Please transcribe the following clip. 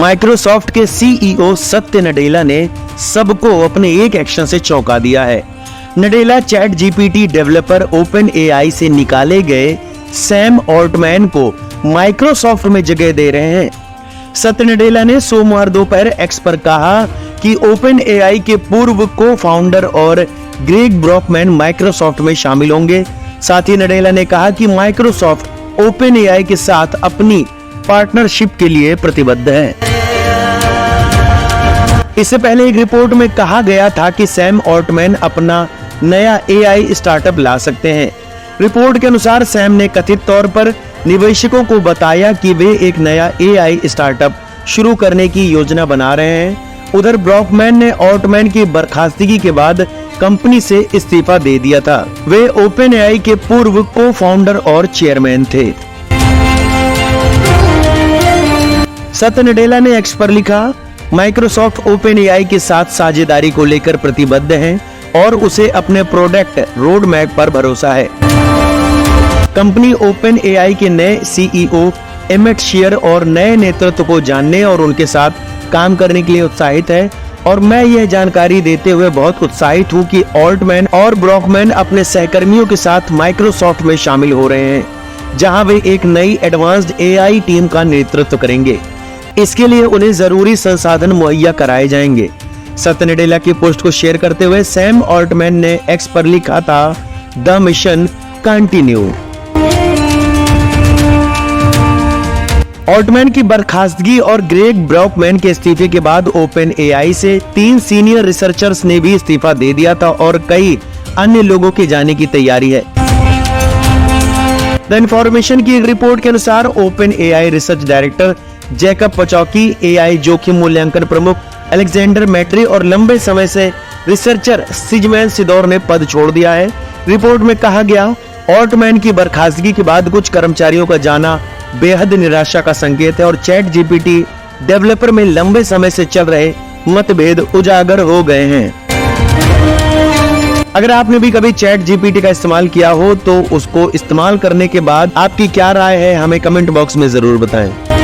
Microsoft के CEO सत्य नडेला ने सबको अपने एक एक्शन से चौंका दिया है। Nadella chat GPT developer open AI से निकाले गए सैम ऑल्टमैन को माइक्रोसॉफ्ट में जगह दे रहे हैं। सत्य नडेला ने सोमवार दोपहर एक्स पर कहा कि ओपन एआई के पूर्व को फाउंडर और ग्रेग ब्रॉकमैन माइक्रोसॉफ्ट में शामिल होंगे। साथ ही नडेला ने कहा कि माइक्रोसॉफ्ट ओपन एआई के साथ अपनी पार्टनरशिप के लिए प्रतिबद्ध है। इससे पहले एक रिपोर्ट में कहा गया था कि सैम ऑल्टमैन अपना नया एआई स्टार्टअप ला सकते हैं। रिपोर्ट के अनुसार सैम ने कथित तौर पर निवेशकों को बताया कि वे एक नया एआई स्टार्टअप शुरू करने की योजना बना रहे हैं। उधर ब्रॉकमैन ने ऑल्टमैन की बर्खास्तगी के बाद कंपनी से इस्तीफा दे दिया था। वे ओपन एआई के पूर्व को फाउंडर और चेयरमैन थे। सत्य नडेला ने एक्स पर लिखा, माइक्रोसॉफ्ट ओपन एआई के साथ साझेदारी को लेकर प्रतिबद्ध है और उसे अपने प्रोडक्ट रोड मैप पर भरोसा है। कंपनी ओपन एआई के नए सीईओ एमेट शेयर और नए नेतृत्व को जानने और उनके साथ काम करने के लिए उत्साहित है और मैं यह जानकारी देते हुए बहुत उत्साहित हूं कि ऑल्टमैन और ब्रॉकमैन अपने सहकर्मियों के साथ माइक्रोसॉफ्ट में शामिल हो रहे हैं, जहां वे एक नई एडवांस्ड एआई टीम का नेतृत्व करेंगे। इसके लिए उन्हें जरूरी संसाधन मुहैया कराए जाएंगे। सत्य नडेला की पोस्ट को शेयर करते हुए सैम ऑल्टमैन ने एक्स पर लिखा था, द मिशन कंटिन्यू। ऑल्टमैन की बर्खास्तगी और ग्रेग ब्रॉकमैन के इस्तीफे के बाद ओपन एआई से 3 सीनियर रिसर्चर्स ने भी इस्तीफा दे दिया था और कई अन्य लोगों के जाने की तैयारी है। द इन्फॉर्मेशन की एक रिपोर्ट के अनुसार OpenAI research director Jakub Pachocki, AI जोखिम मूल्यांकन प्रमुख अलेक्जेंडर मैट्री और लंबे समय से रिसर्चर सिजमैन सिदोर ने पद छोड़ दिया है। रिपोर्ट में कहा गया, ऑल्टमैन की बर्खास्तगी के बाद कुछ कर्मचारियों का जाना बेहद निराशा का संकेत है और चैट जीपीटी डेवलपर में लंबे समय से चल रहे मतभेद उजागर हो गए हैं। अगर आपने भी कभी चैट जीपीटी का इस्तेमाल किया हो तो उसको इस्तेमाल करने के बाद आपकी क्या राय है, हमें कमेंट बॉक्स में जरूर बताएं।